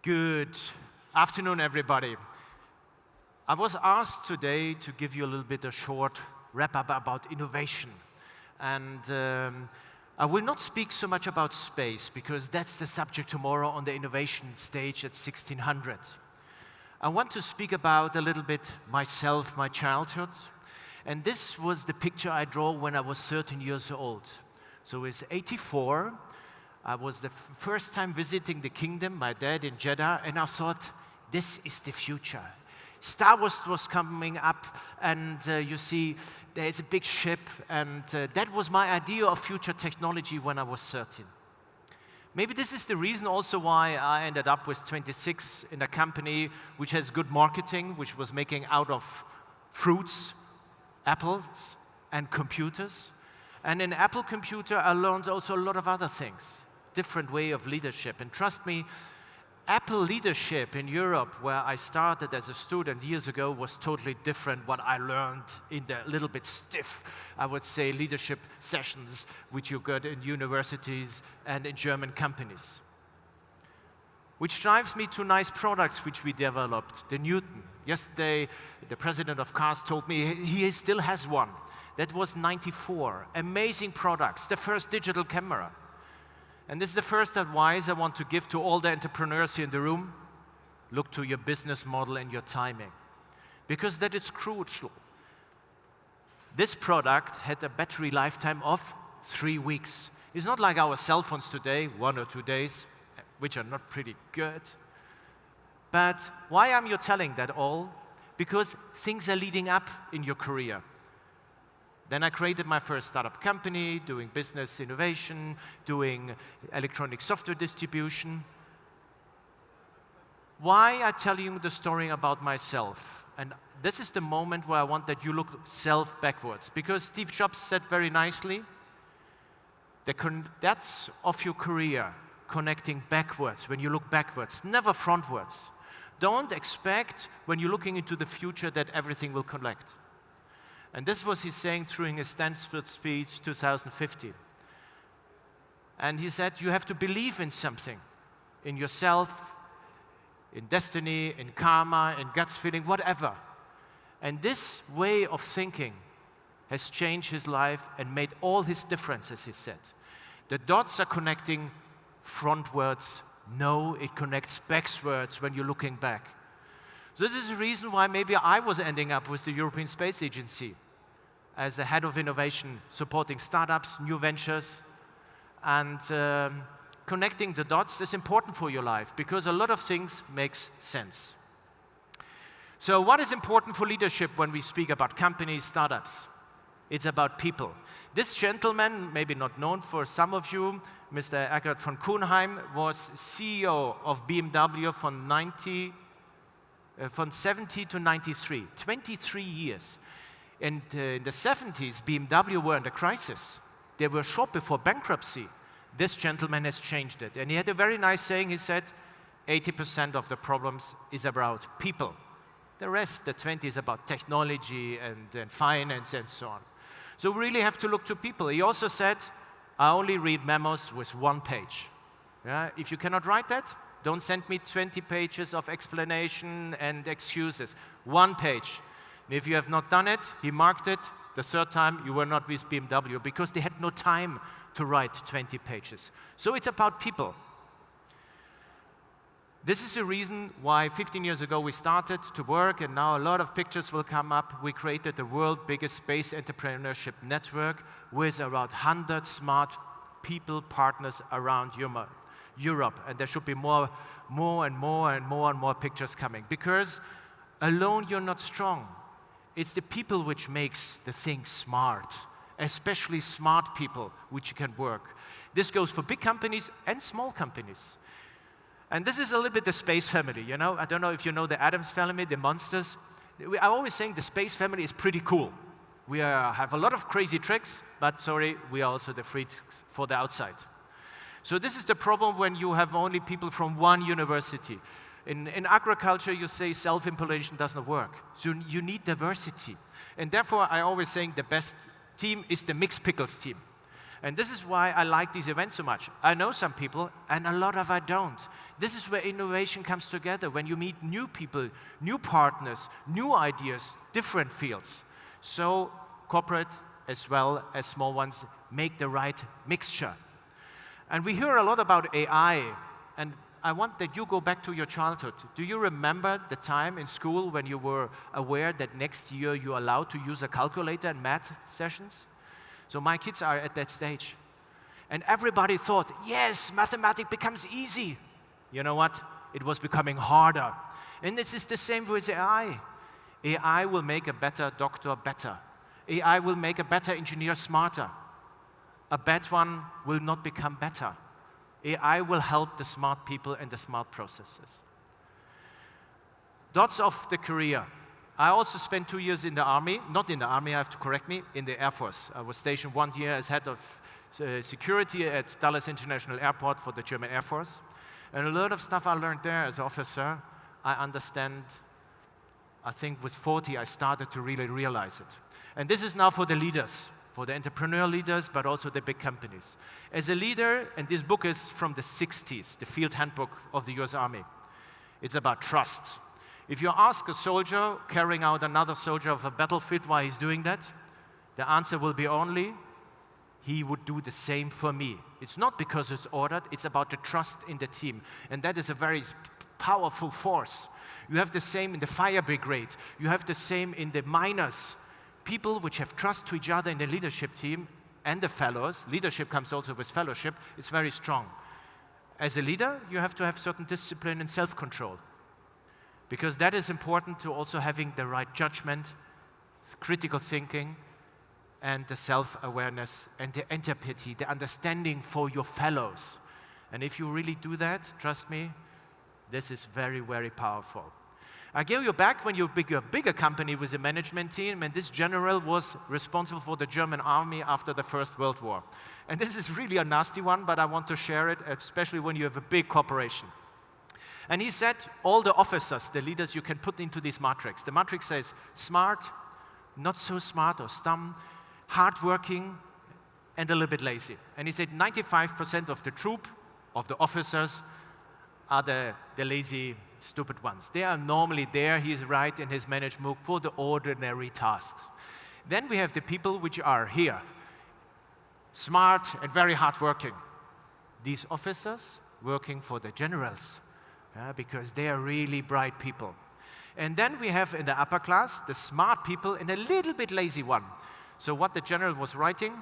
Good afternoon, everybody. I was asked today to give you a little bit of short wrap-up about innovation. And I will not speak so much about space, because that's the subject tomorrow on the innovation stage at 1600. I want to speak about a little bit myself, my childhood. And this was the picture I drew when I was 13 years old. So it's 84. I was the first time visiting the kingdom, my dad in Jeddah, and I thought, this is the future. Star Wars was coming up, and you see, there's a big ship, and that was my idea of future technology when I was 13. Maybe this is the reason also why I ended up with 26 in a company which has good marketing, which was making out of fruits, apples, and computers. And in Apple Computer, I learned also a lot of other things. Different way of leadership. And trust me, Apple leadership in Europe, where I started as a student years ago, was totally different what I learned in the little bit stiff, I would say, leadership sessions which you got in universities and in German companies. Which drives me to nice products which we developed. The Newton. Yesterday, the president of Cars told me he still has one. That was 94. Amazing products. The first digital camera. And this is the first advice I want to give to all the entrepreneurs here in the room. Look to your business model and your timing, because that is crucial. This product had a battery lifetime of 3 weeks. It's not like our cell phones today, 1 or 2 days, which are not pretty good. But why am I telling that all? Because things are leading up in your career. Then I created my first startup company, doing business innovation, doing electronic software distribution. Why I tell you the story about myself? And this is the moment where I want that you look self backwards. Because Steve Jobs said very nicely, that's of your career, connecting backwards, when you look backwards, never frontwards. Don't expect, when you're looking into the future, that everything will connect. And this was he saying during his Stanford speech 2015. And he said, you have to believe in something, in yourself, in destiny, in karma, in gut feeling, whatever. And this way of thinking has changed his life and made all his differences, he said. The dots are connecting frontwards. No, it connects backwards when you're looking back. So this is the reason why maybe I was ending up with the European Space Agency as the head of innovation, supporting startups, new ventures, and connecting the dots is important for your life, because a lot of things makes sense. So what is important for leadership when we speak about companies, startups? It's about people. This gentleman, maybe not known for some of you, Mr. Eckert von Kuhnheim, was CEO of BMW from 70 to 93, 23 years. And in the 70s, BMW were in a crisis. They were short before bankruptcy. This gentleman has changed it. And he had a very nice saying. He said, 80% of the problems is about people. The rest, the 20, is about technology and finance and so on. So we really have to look to people. He also said, I only read memos with 1 page. Yeah? If you cannot write that, don't send me 20 pages of explanation and excuses. 1 page. And if you have not done it, he marked it. The third time, you were not with BMW, because they had no time to write 20 pages. So it's about people. This is the reason why 15 years ago we started to work, and now a lot of pictures will come up. We created the world's biggest space entrepreneurship network with around 100 smart people, partners around Europe. And there should be more and more pictures coming. Because alone you're not strong. It's the people which makes the thing smart, especially smart people which can work. This goes for big companies and small companies. And this is a little bit the space family, you know? I don't know if you know the Addams family, the monsters. I'm always saying the space family is pretty cool. We have a lot of crazy tricks, but sorry, we are also the freaks for the outside. So this is the problem when you have only people from one university. In agriculture, you say self-implementation doesn't work. So you need diversity. And therefore, I always saying the best team is the mixed pickles team. And this is why I like these events so much. I know some people, and a lot of I don't. This is where innovation comes together, when you meet new people, new partners, new ideas, different fields. So corporate as well as small ones make the right mixture. And we hear a lot about AI, and I want that you go back to your childhood. Do you remember the time in school when you were aware that next year you're allowed to use a calculator in math sessions? So my kids are at that stage. And everybody thought, yes, mathematics becomes easy. You know what? It was becoming harder. And this is the same with AI. AI will make a better doctor better. AI will make a better engineer smarter. A bad one will not become better. AI will help the smart people and the smart processes. Dots of the career. I also spent 2 years in the army, not in the army, I have to correct me, in the Air Force. I was stationed 1 year as head of security at Dallas International Airport for the German Air Force. And a lot of stuff I learned there as officer, I understand, I think with 40 I started to really realize it. And this is now for the leaders, for the entrepreneur leaders, but also the big companies. As a leader, and this book is from the 60s, the Field Handbook of the US Army. It's about trust. If you ask a soldier carrying out another soldier of a battlefield why he's doing that, the answer will be only, he would do the same for me. It's not because it's ordered, it's about the trust in the team. And that is a very powerful force. You have the same in the fire brigade. You have the same in the miners. People which have trust to each other in the leadership team and the fellows. Leadership comes also with fellowship. It's very strong. As a leader, you have to have certain discipline and self-control. Because that is important to also having the right judgment, critical thinking, and the self-awareness, and the empathy, the understanding for your fellows. And if you really do that, trust me, this is very, very powerful. I give you back when you're a bigger company with a management team, and this general was responsible for the German army after the First World War. And this is really a nasty one, but I want to share it, especially when you have a big corporation. And he said, all the officers, the leaders, you can put into this matrix. The matrix says smart, not so smart or dumb, hardworking, and a little bit lazy. And he said 95% of the troop, of the officers, are the lazy, stupid ones. They are normally there, he's right in his management book, for the ordinary tasks. Then we have the people which are here, smart and very hardworking. These officers working for the generals. Because they are really bright people. And then we have in the upper class, the smart people and a little bit lazy one. So what the general was writing,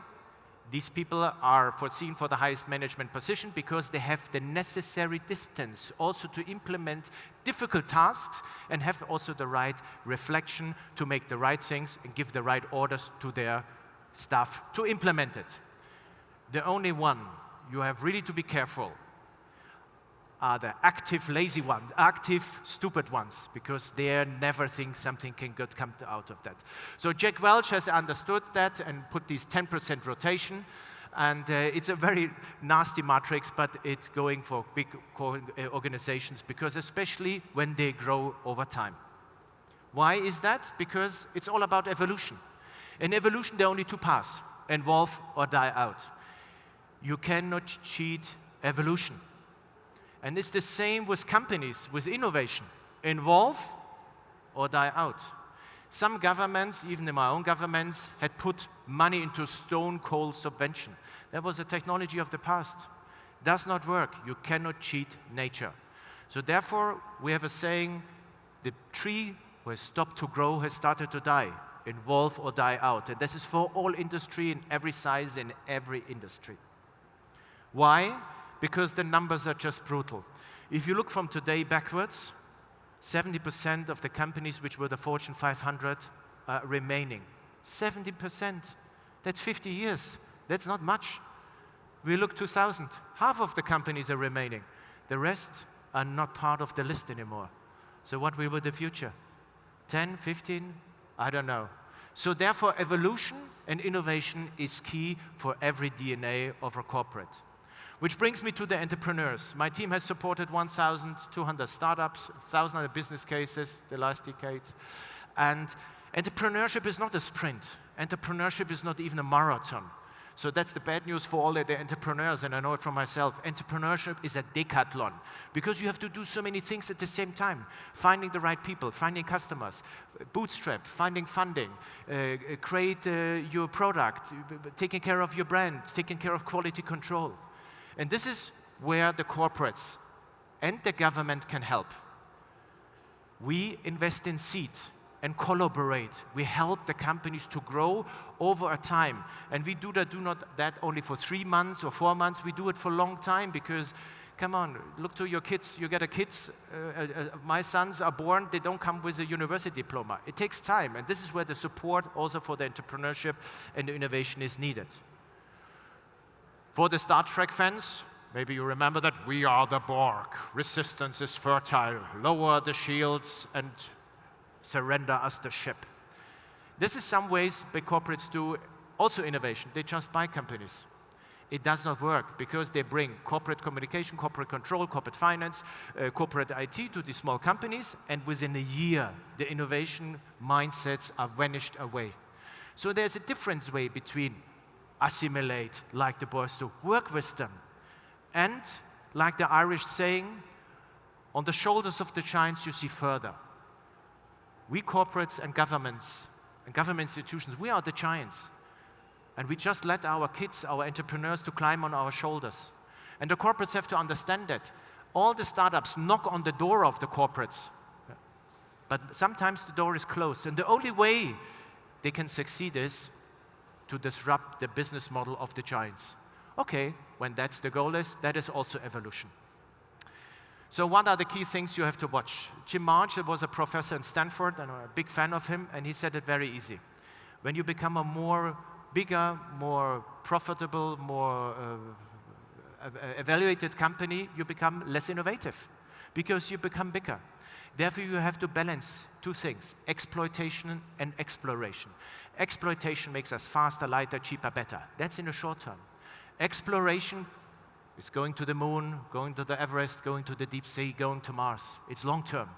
these people are foreseen for the highest management position because they have the necessary distance also to implement difficult tasks and have also the right reflection to make the right things and give the right orders to their staff to implement it. The only one you have really to be careful are the active lazy ones, active stupid ones, because they never think something can good come out of that. So Jack Welch has understood that and put this 10% rotation, and it's a very nasty matrix, but it's going for big organizations, because especially when they grow over time. Why is that? Because it's all about evolution. In evolution, there are only two paths, evolve or die out. You cannot cheat evolution. And it's the same with companies, with innovation. Evolve or die out. Some governments, even in my own governments, had put money into stone coal subvention. That was a technology of the past. Does not work. You cannot cheat nature. So therefore, we have a saying, the tree who has stopped to grow has started to die. Evolve or die out. And this is for all industry in every size, in every industry. Why? Because the numbers are just brutal. If you look from today backwards, 70% of the companies which were the Fortune 500 are remaining. 70%. That's 50 years. That's not much. We look 2000. Half of the companies are remaining. The rest are not part of the list anymore. So what will be the future? 10, 15? I don't know. So therefore, evolution and innovation is key for every DNA of a corporate. Which brings me to the entrepreneurs. My team has supported 1,200 startups, 1,000 business cases the last decade. And entrepreneurship is not a sprint. Entrepreneurship is not even a marathon. So that's the bad news for all the entrepreneurs, and I know it from myself. Entrepreneurship is a decathlon because you have to do so many things at the same time. Finding the right people, finding customers, bootstrap, finding funding, create your product, taking care of your brand, taking care of quality control. And this is where the corporates and the government can help. We invest in seed and collaborate. We help the companies to grow over a time. And we do not that only for 3 months or 4 months. We do it for a long time because, come on, look to your kids. You get a kids. My sons are born. They don't come with a university diploma. It takes time. And this is where the support also for the entrepreneurship and the innovation is needed. For the Star Trek fans, maybe you remember that we are the Borg. Resistance is fertile. Lower the shields and surrender us the ship. This is some ways big corporates do also innovation. They just buy companies. It does not work because they bring corporate communication, corporate control, corporate finance, corporate IT to these small companies, and within a year, the innovation mindsets are vanished away. So there's a difference way between assimilate, like the boys do, work with them, and like the Irish saying, on the shoulders of the giants you see further. We corporates and government institutions, we are the giants. And we just let our kids, our entrepreneurs, to climb on our shoulders. And the corporates have to understand that. All the startups knock on the door of the corporates. But sometimes the door is closed. And the only way they can succeed is to disrupt the business model of the giants. Okay, when that's the goal is, that is also evolution. So what are the key things you have to watch? Jim March was a professor in Stanford, and I'm a big fan of him, and he said it very easy. When you become a more bigger, more profitable, more evaluated company, you become less innovative because you become bigger. Therefore, you have to balance two things, exploitation and exploration. Exploitation makes us faster, lighter, cheaper, better. That's in the short term. Exploration is going to the moon, going to the Everest, going to the deep sea, going to Mars. It's long term.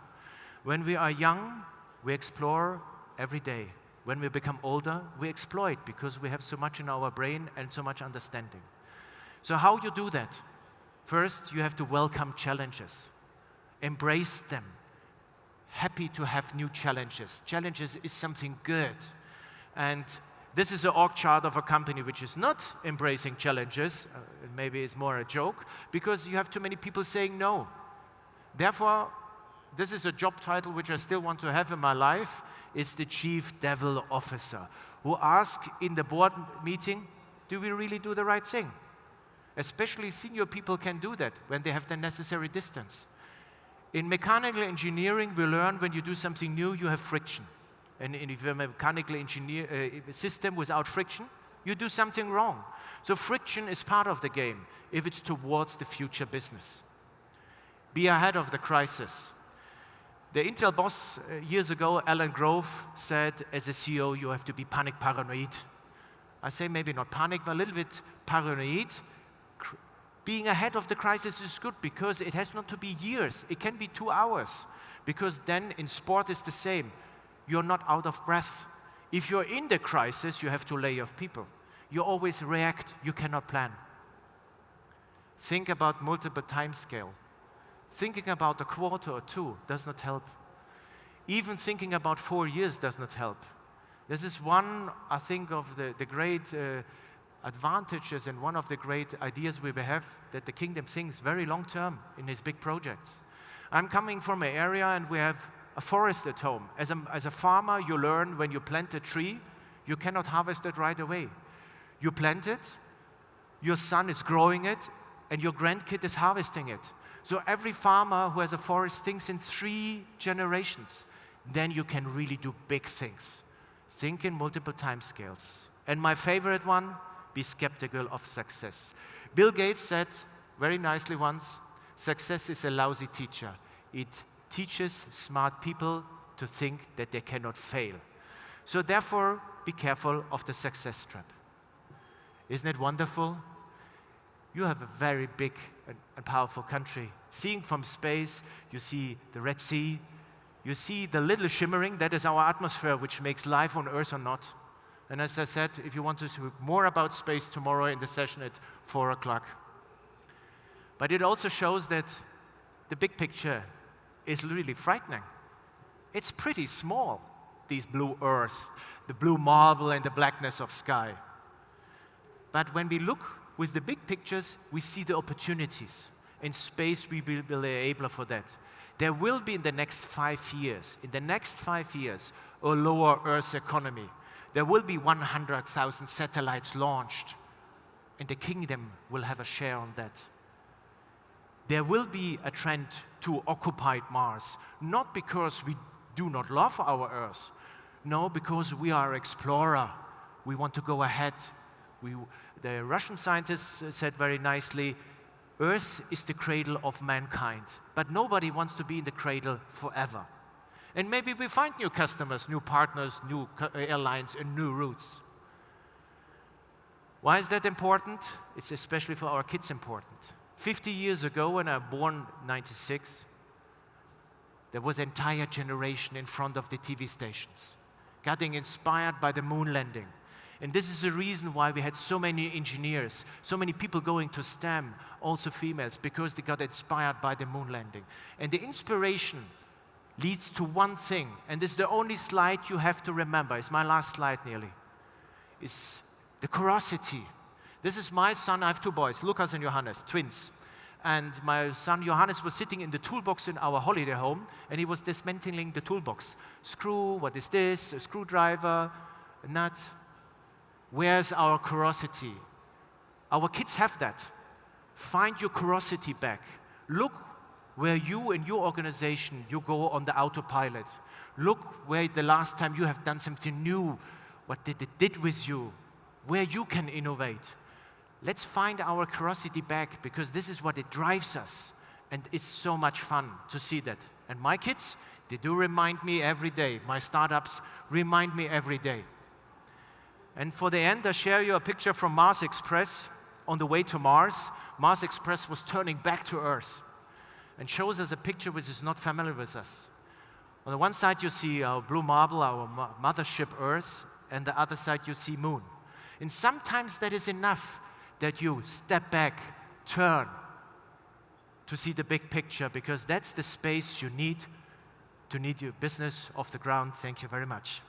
When we are young, we explore every day. When we become older, we exploit because we have so much in our brain and so much understanding. So how you do that? First, you have to welcome challenges. Embrace them. Happy to have new challenges. Challenges is something good. And this is an org chart of a company which is not embracing challenges. Maybe it's more a joke, because you have too many people saying no. Therefore, this is a job title which I still want to have in my life. It's the Chief Devil Officer, who asks in the board meeting, do we really do the right thing? Especially senior people can do that when they have the necessary distance. In mechanical engineering, we learn when you do something new, you have friction. And if you have a mechanical system without friction, you do something wrong. So friction is part of the game if it's towards the future business. Be ahead of the crisis. The Intel boss years ago, Alan Grove, said, as a CEO, you have to be panic paranoid. I say maybe not panic, but a little bit paranoid. Being ahead of the crisis is good because it has not to be years. It can be 2 hours. Because then in sport it's the same. You're not out of breath. If you're in the crisis, you have to lay off people. You always react. You cannot plan. Think about multiple timescale. Thinking about a quarter or two does not help. Even thinking about 4 years does not help. This is one, I think, of the great advantages and one of the great ideas we have, that the kingdom thinks very long term in its big projects. I'm coming from an area and we have a forest at home. As a farmer, you learn when you plant a tree, you cannot harvest it right away. You plant it, your son is growing it, and your grandkid is harvesting it. So every farmer who has a forest thinks in 3 generations. Then you can really do big things. Think in multiple time scales. And my favorite one, be skeptical of success. Bill Gates said very nicely once, success is a lousy teacher. It teaches smart people to think that they cannot fail. So therefore, be careful of the success trap. Isn't it wonderful? You have a very big and powerful country. Seeing from space, you see the Red Sea, you see the little shimmering, that is our atmosphere, which makes life on Earth or not. And as I said, if you want to speak more about space tomorrow in the session at 4 o'clock. But it also shows that the big picture is really frightening. It's pretty small, these blue earths, the blue marble and the blackness of sky. But when we look with the big pictures, we see the opportunities. In space, we will be able for that. There will be in the next 5 years, a lower Earth economy. There will be 100,000 satellites launched, and the kingdom will have a share on that. There will be a trend to occupied Mars, not because we do not love our Earth, no, because we are explorer. We want to go ahead. The Russian scientists said very nicely, Earth is the cradle of mankind, but nobody wants to be in the cradle forever. And maybe we find new customers, new partners, new airlines, and new routes. Why is that important? It's especially for our kids important. 50 years ago, when I was born in 96, there was an entire generation in front of the TV stations, getting inspired by the moon landing. And this is the reason why we had so many engineers, so many people going to STEM, also females, because they got inspired by the moon landing. And the inspiration leads to one thing, and this is the only slide you have to remember. It's my last slide nearly. It's the curiosity. This is my son. I have 2 boys, Lukas and Johannes, twins. And my son Johannes was sitting in the toolbox in our holiday home, and he was dismantling the toolbox. Screw, what is this? A screwdriver, a nut. Where's our curiosity? Our kids have that. Find your curiosity back. Look where you and your organization, you go on the autopilot. Look where the last time you have done something new, what it did with you, where you can innovate. Let's find our curiosity back, because this is what it drives us. And it's so much fun to see that. And my kids, they do remind me every day. My startups remind me every day. And for the end, I share you a picture from Mars Express. On the way to Mars, Mars Express was turning back to Earth and shows us a picture which is not familiar with us. On the one side, you see our blue marble, our mothership Earth, and the other side, you see Moon. And sometimes that is enough that you step back, turn to see the big picture, because that's the space you need to need your business off the ground. Thank you very much.